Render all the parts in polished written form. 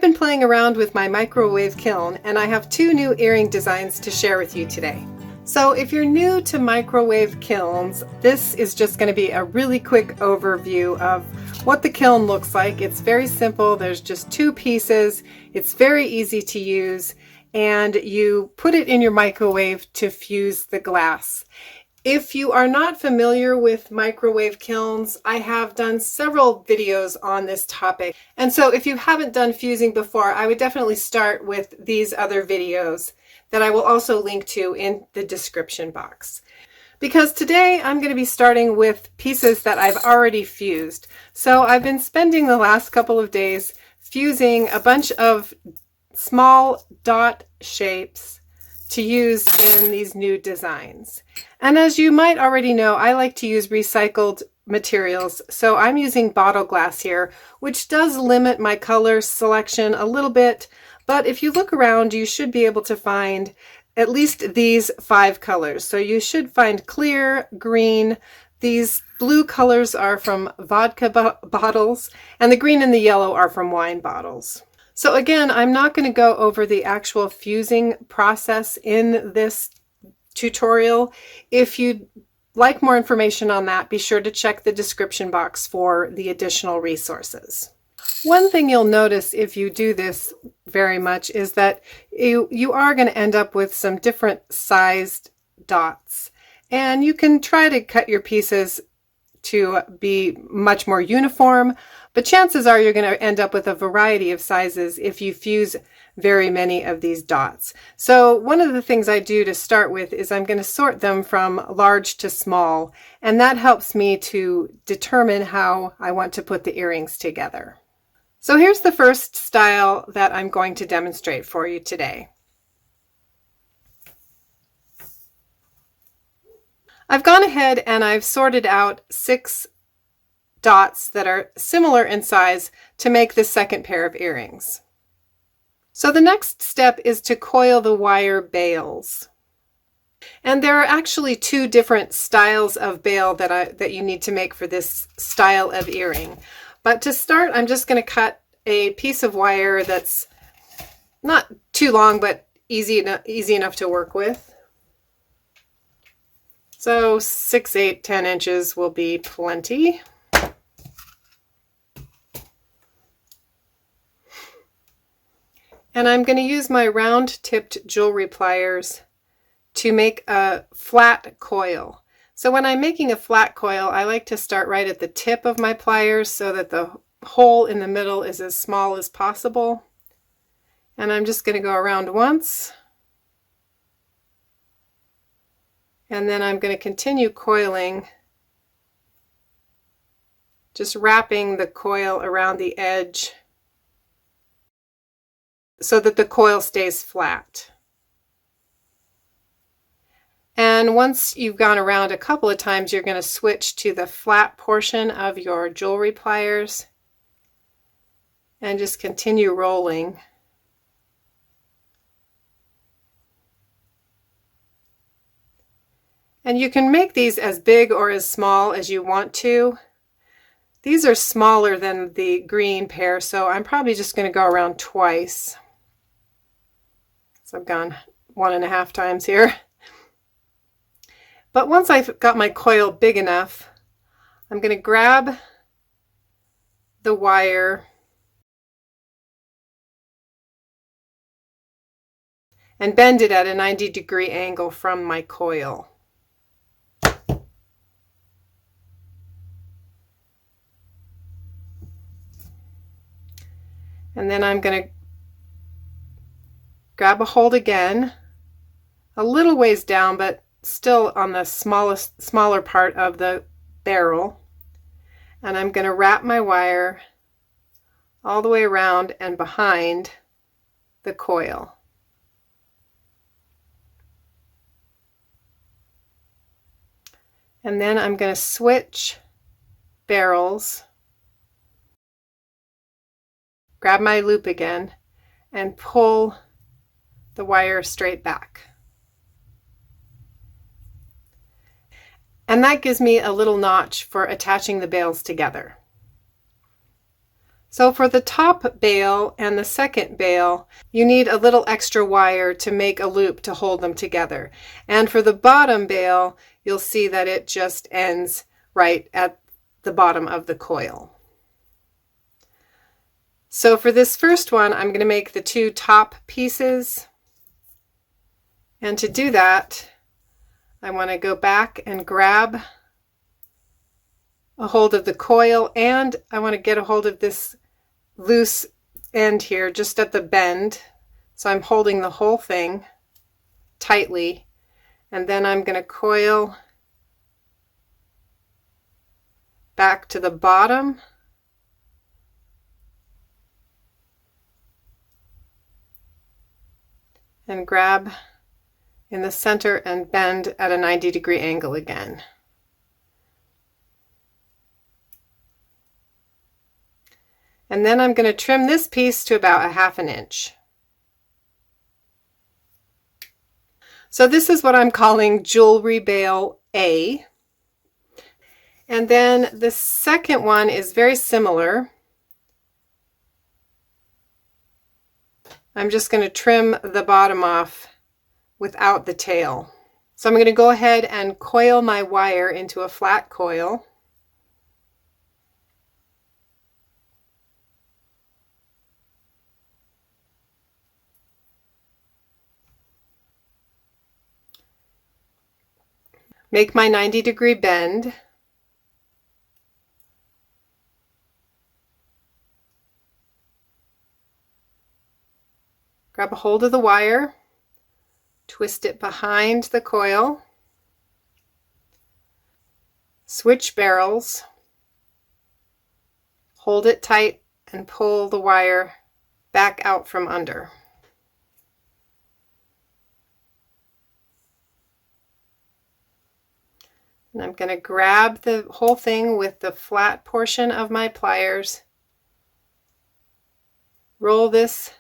been playing around with my microwave kiln, and I have two new earring designs to share with you today. So if you're new to microwave kilns, this is just going to be a really quick overview of what the kiln looks like. It's very simple. There's just two pieces. It's very easy to use, and you put it in your microwave to fuse the glass. If you are not familiar with microwave kilns, I have done several videos on this topic. And so if you haven't done fusing before, I would definitely start with these other videos that I will also link to in the description box. Because today I'm going to be starting with pieces that I've already fused. So I've been spending the last couple of days fusing a bunch of small dot shapes to use in these new designs. And as you might already know, I like to use recycled materials, so I'm using bottle glass here, which does limit my color selection a little bit, but if you look around, you should be able to find at least these 5 colors. So you should find clear, green, these blue colors are from vodka bottles, and the green and the yellow are from wine bottles. So again, I'm not going to go over the actual fusing process in this tutorial. If you'd like more information on that, be sure to check the description box for the additional resources. One thing you'll notice if you do this very much is that you are going to end up with some different sized dots. And you can try to cut your pieces to be much more uniform, but chances are you're going to end up with a variety of sizes if you fuse very many of these dots. So one of the things I do to start with is I'm going to sort them from large to small, and that helps me to determine how I want to put the earrings together. So here's the first style that I'm going to demonstrate for you today. I've gone ahead and I've sorted out 6 dots that are similar in size to make the second pair of earrings. So the next step is to coil the wire bales. And there are actually 2 different styles of bale that you need to make for this style of earring. But to start, I'm just going to cut a piece of wire that's not too long, but easy enough to work with. So 6, 8, 10 inches will be plenty. And I'm going to use my round-tipped jewelry pliers to make a flat coil. So when I'm making a flat coil, I like to start right at the tip of my pliers so that the hole in the middle is as small as possible. And I'm just going to go around once. And then I'm going to continue coiling, just wrapping the coil around the edge so that the coil stays flat. And once you've gone around a couple of times, you're going to switch to the flat portion of your jewelry pliers and just continue rolling. And you can make these as big or as small as you want to. These are smaller than the green pair, so I'm probably just going to go around twice. So I've gone 1.5 times here. But once I've got my coil big enough, I'm going to grab the wire and bend it at a 90-degree angle from my coil. And then I'm going to grab a hold again, a little ways down, but still on the smaller part of the barrel. And I'm going to wrap my wire all the way around and behind the coil. And then I'm going to switch barrels, grab my loop again, and pull the wire straight back. And that gives me a little notch for attaching the bales together. So for the top bale and the second bale, you need a little extra wire to make a loop to hold them together. And for the bottom bale, you'll see that it just ends right at the bottom of the coil. So for this first one, I'm going to make the two top pieces. And to do that, I want to go back and grab a hold of the coil, and I want to get a hold of this loose end here just at the bend. So I'm holding the whole thing tightly, and then I'm going to coil back to the bottom and grab in the center and bend at a 90-degree angle again. And then I'm going to trim this piece to about 1/2 inch. So this is what I'm calling jewelry bale A. And then the second one is very similar. I'm just going to trim the bottom off without the tail. So I'm going to go ahead and coil my wire into a flat coil. Make my 90-degree bend. Grab a hold of the wire, twist it behind the coil, switch barrels, hold it tight, and pull the wire back out from under. And I'm going to grab the whole thing with the flat portion of my pliers, roll this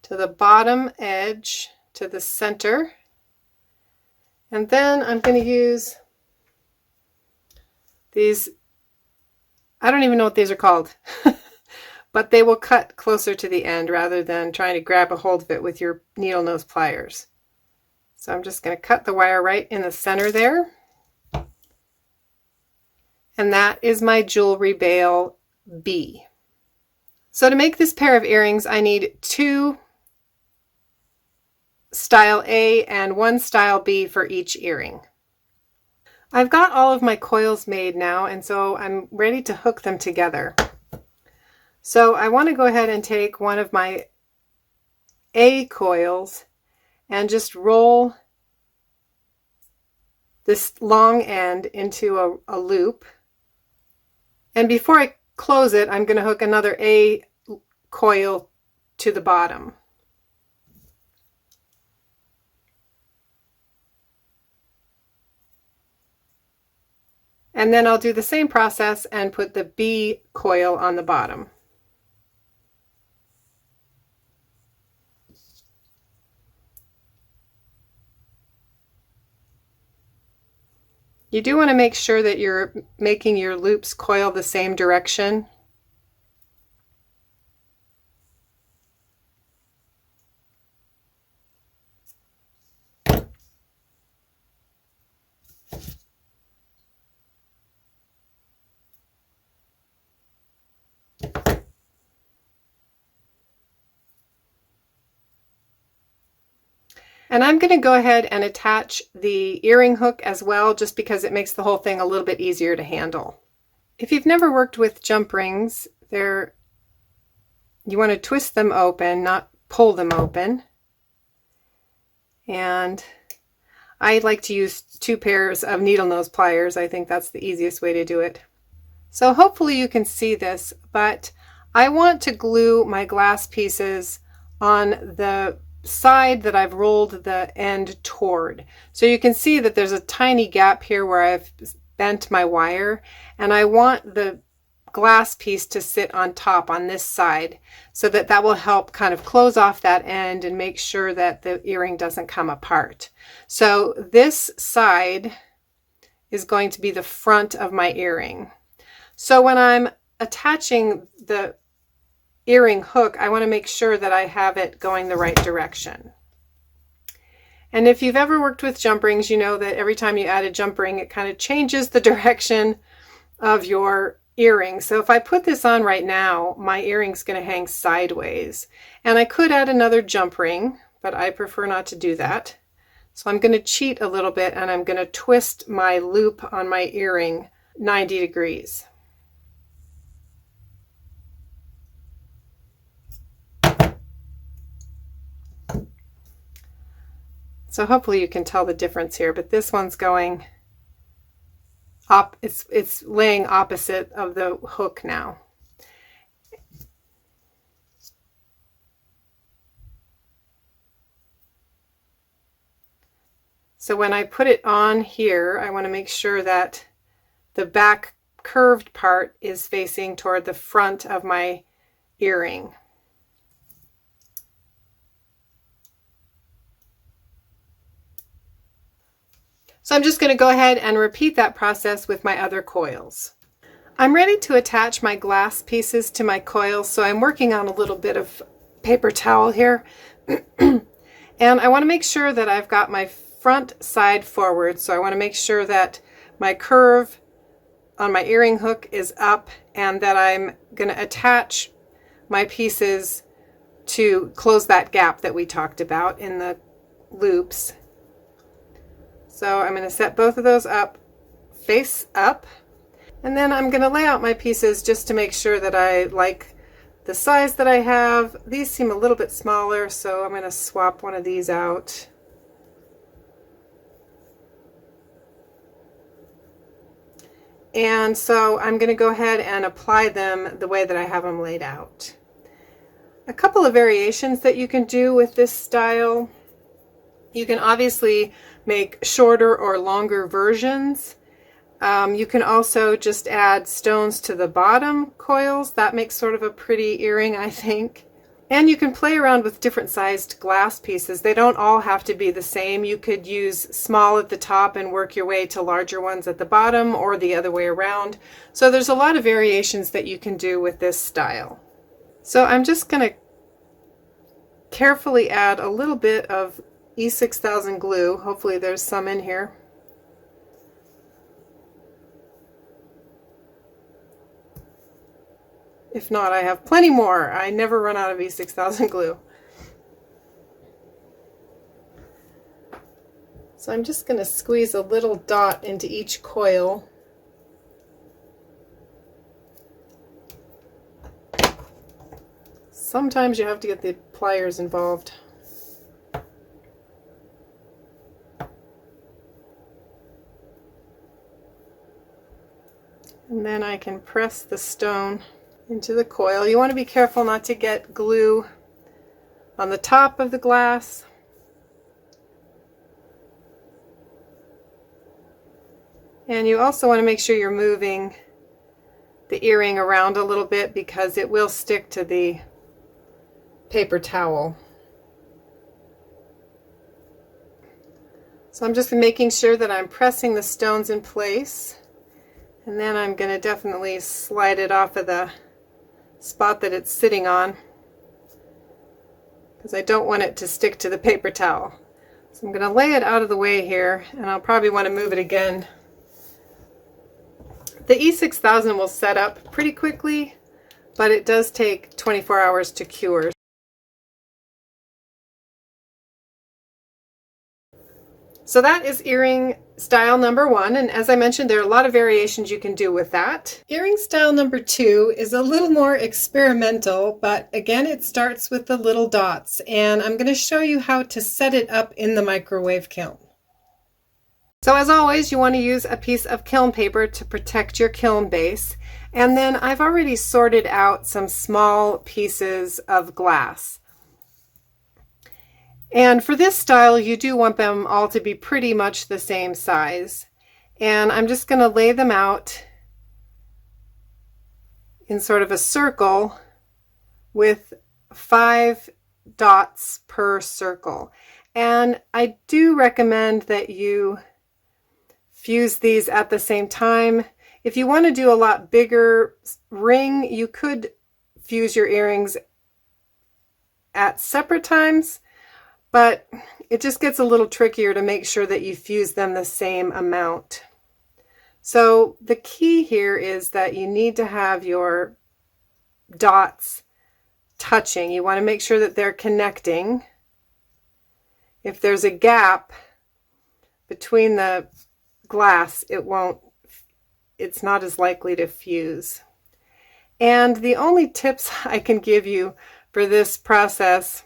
to the bottom edge to the center, and then I'm going to use these, I don't even know what these are called, but they will cut closer to the end rather than trying to grab a hold of it with your needle nose pliers. So I'm just going to cut the wire right in the center there. And that is my jewelry bale B. So to make this pair of earrings, I need 2 style A and 1 style B for each earring. I've got all of my coils made now, and so I'm ready to hook them together. So I want to go ahead and take one of my A coils and just roll this long end into a loop. And before I close it, I'm going to hook another A coil to the bottom. And then I'll do the same process and put the B coil on the bottom. You do want to make sure that you're making your loops coil the same direction. And I'm going to go ahead and attach the earring hook as well, just because it makes the whole thing a little bit easier to handle. If you've never worked with jump rings, you want to twist them open, not pull them open. And I like to use 2 pairs of needle nose pliers. I think that's the easiest way to do it. So hopefully you can see this, but I want to glue my glass pieces on the side that I've rolled the end toward. So you can see that there's a tiny gap here where I've bent my wire, and I want the glass piece to sit on top on this side so that that will help kind of close off that end and make sure that the earring doesn't come apart. So this side is going to be the front of my earring. So when I'm attaching the earring hook, I want to make sure that I have it going the right direction. And if you've ever worked with jump rings, you know that every time you add a jump ring, it kind of changes the direction of your earring. So if I put this on right now, my earring's going to hang sideways. And I could add another jump ring, but I prefer not to do that. So I'm going to cheat a little bit, and I'm going to twist my loop on my earring 90 degrees. So hopefully you can tell the difference here, but this one's going up, it's laying opposite of the hook now. So when I put it on here, I want to make sure that the back curved part is facing toward the front of my earring. So I'm just going to go ahead and repeat that process with my other coils. I'm ready to attach my glass pieces to my coils, so I'm working on a little bit of paper towel here. And I want to make sure that I've got my front side forward, so I want to make sure that my curve on my earring hook is up and that I'm going to attach my pieces to close that gap that we talked about in the loops. So I'm going to set both of those up, face up, and then I'm going to lay out my pieces just to make sure that I like the size that I have. These seem a little bit smaller, so I'm going to swap one of these out. And so I'm going to go ahead and apply them the way that I have them laid out. A couple of variations that you can do with this style. You can obviously make shorter or longer versions. You can also just add stones to the bottom coils. That makes sort of a pretty earring, I think. And you can play around with different sized glass pieces. They don't all have to be the same. You could use small at the top and work your way to larger ones at the bottom, or the other way around. So there's a lot of variations that you can do with this style. So I'm just going to carefully add a little bit of E6000 glue. Hopefully there's some in here. If not, I have plenty more. I never run out of E6000 glue. So I'm just going to squeeze a little dot into each coil. Sometimes you have to get the pliers involved. And then I can press the stone into the coil. You want to be careful not to get glue on the top of the glass. And you also want to make sure you're moving the earring around a little bit, because it will stick to the paper towel. So I'm just making sure that I'm pressing the stones in place, and then I'm going to definitely slide it off of the spot that it's sitting on, because I don't want it to stick to the paper towel. So I'm going to lay it out of the way here, and I'll probably want to move it again. The E6000 will set up pretty quickly, but it does take 24 hours to cure. So that is earring style number 1, and as I mentioned, there are a lot of variations you can do with that. Earring style number 2 is a little more experimental, but again, it starts with the little dots, and I'm going to show you how to set it up in the microwave kiln. So as always, you want to use a piece of kiln paper to protect your kiln base, and then I've already sorted out some small pieces of glass. And for this style, you do want them all to be pretty much the same size. And I'm just going to lay them out in sort of a circle with 5 dots per circle. And I do recommend that you fuse these at the same time. If you want to do a lot bigger ring, you could fuse your earrings at separate times, but it just gets a little trickier to make sure that you fuse them the same amount. So the key here is that you need to have your dots touching. You want to make sure that they're connecting. If there's a gap between the glass, it's not as likely to fuse. And the only tips I can give you for this process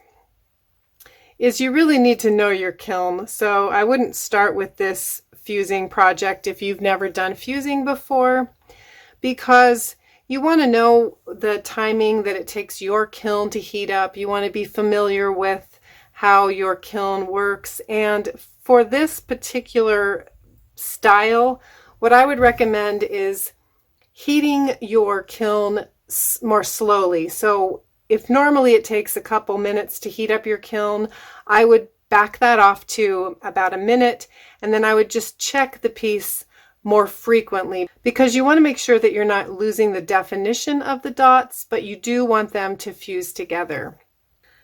is you really need to know your kiln. So I wouldn't start with this fusing project if you've never done fusing before, because you want to know the timing that it takes your kiln to heat up. You want to be familiar with how your kiln works. And for this particular style, what I would recommend is heating your kiln more slowly. So if normally it takes a couple minutes to heat up your kiln, I would back that off to about a minute, and then I would just check the piece more frequently, because you want to make sure that you're not losing the definition of the dots, but you do want them to fuse together.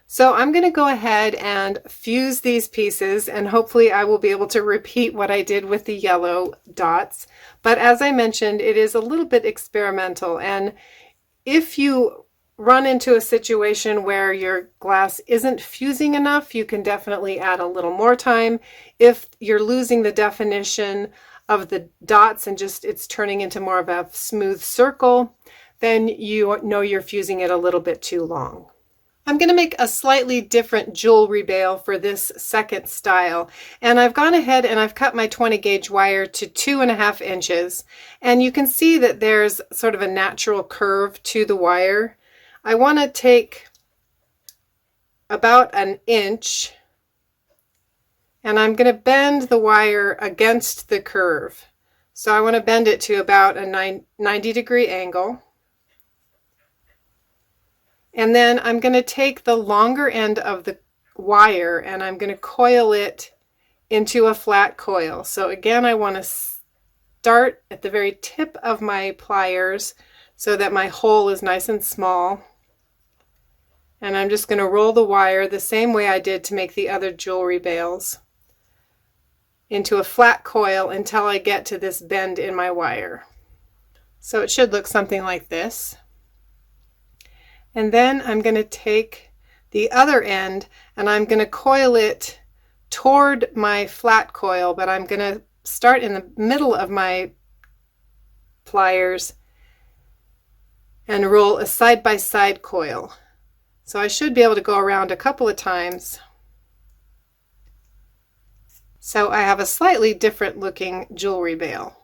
So I'm going to go ahead and fuse these pieces, and hopefully I will be able to repeat what I did with the yellow dots. But as I mentioned, it is a little bit experimental, and if you run into a situation where your glass isn't fusing enough, you can definitely add a little more time. If you're losing the definition of the dots and just it's turning into more of a smooth circle, then you know you're fusing it a little bit too long. I'm going to make a slightly different jewelry bale for this second style, and I've gone ahead and I've cut my 20 gauge wire to 2.5 inches, and you can see that there's sort of a natural curve to the wire. I want to take about an inch, and I'm going to bend the wire against the curve. So I want to bend it to about a 90-degree angle. And then I'm going to take the longer end of the wire and I'm going to coil it into a flat coil. So again, I want to start at the very tip of my pliers so that my hole is nice and small. And I'm just going to roll the wire the same way I did to make the other jewelry bales into a flat coil until I get to this bend in my wire. So it should look something like this. And then I'm going to take the other end and I'm going to coil it toward my flat coil, but I'm going to start in the middle of my pliers and roll a side-by-side coil. So I should be able to go around a couple of times. So I have a slightly different looking jewelry bale.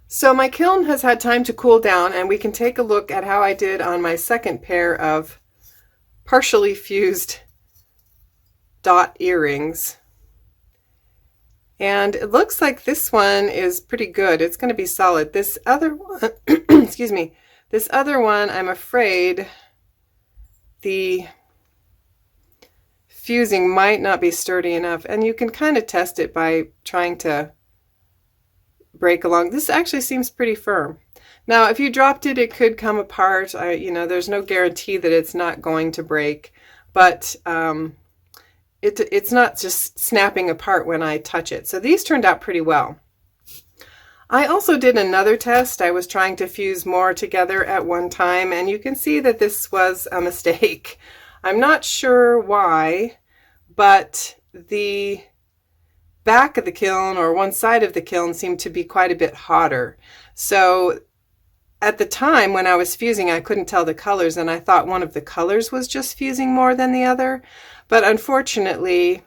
So my kiln has had time to cool down, and we can take a look at how I did on my second pair of partially fused dot earrings. And it looks like this one is pretty good. It's going to be solid. This other one, excuse me, this other one, I'm afraid the fusing might not be sturdy enough, and you can kind of test it by trying to break along. This actually seems pretty firm. Now, if you dropped it, it could come apart. You know, there's no guarantee that it's not going to break, but it's not just snapping apart when I touch it. So these turned out pretty well. I also did another test. I was trying to fuse more together at one time, and you can see that this was a mistake. I'm not sure why, but the back of the kiln, or one side of the kiln, seemed to be quite a bit hotter. So at the time when I was fusing, I couldn't tell the colors, and I thought one of the colors was just fusing more than the other. But unfortunately,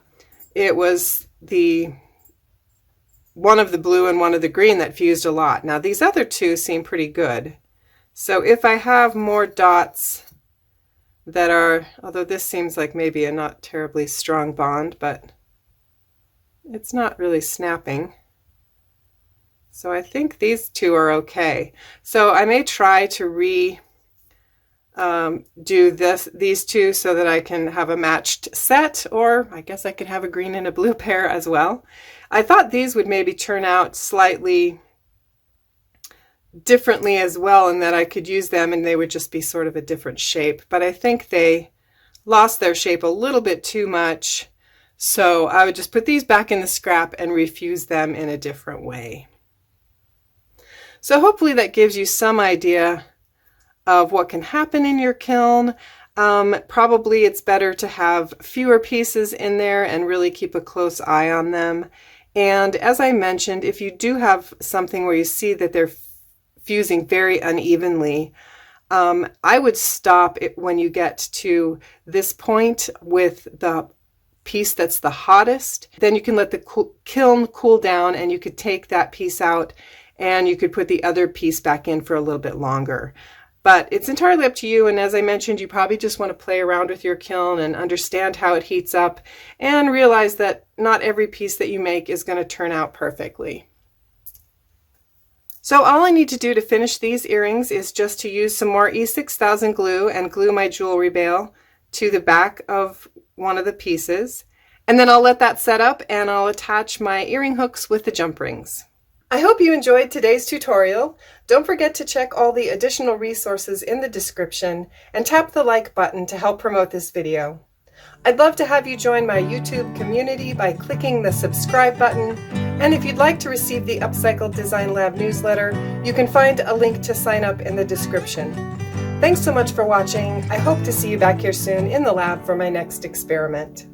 it was one of the blue and one of the green that fused a lot. Now these other two seem pretty good. So if I have more dots that are, although this seems like maybe a not terribly strong bond, but it's not really snapping. So I think these two are okay. So I may try to do these two so that I can have a matched set, or I guess I could have a green and a blue pair as well. I thought these would maybe turn out slightly differently as well, in that I could use them and they would just be sort of a different shape. But I think they lost their shape a little bit too much. So I would just put these back in the scrap and refuse them in a different way. So hopefully that gives you some idea of what can happen in your kiln. Probably it's better to have fewer pieces in there and really keep a close eye on them. And as I mentioned, if you do have something where you see that they're fusing very unevenly, I would stop it when you get to this point with the piece that's the hottest. Then you can let the kiln cool down and you could take that piece out and you could put the other piece back in for a little bit longer. But it's entirely up to you, and as I mentioned, you probably just want to play around with your kiln and understand how it heats up and realize that not every piece that you make is going to turn out perfectly. So all I need to do to finish these earrings is just to use some more E6000 glue and glue my jewelry bale to the back of one of the pieces. And then I'll let that set up and I'll attach my earring hooks with the jump rings. I hope you enjoyed today's tutorial. Don't forget to check all the additional resources in the description and tap the like button to help promote this video. I'd love to have you join my YouTube community by clicking the subscribe button. And if you'd like to receive the UPCYCLE Design Lab newsletter, you can find a link to sign up in the description. Thanks so much for watching. I hope to see you back here soon in the lab for my next experiment.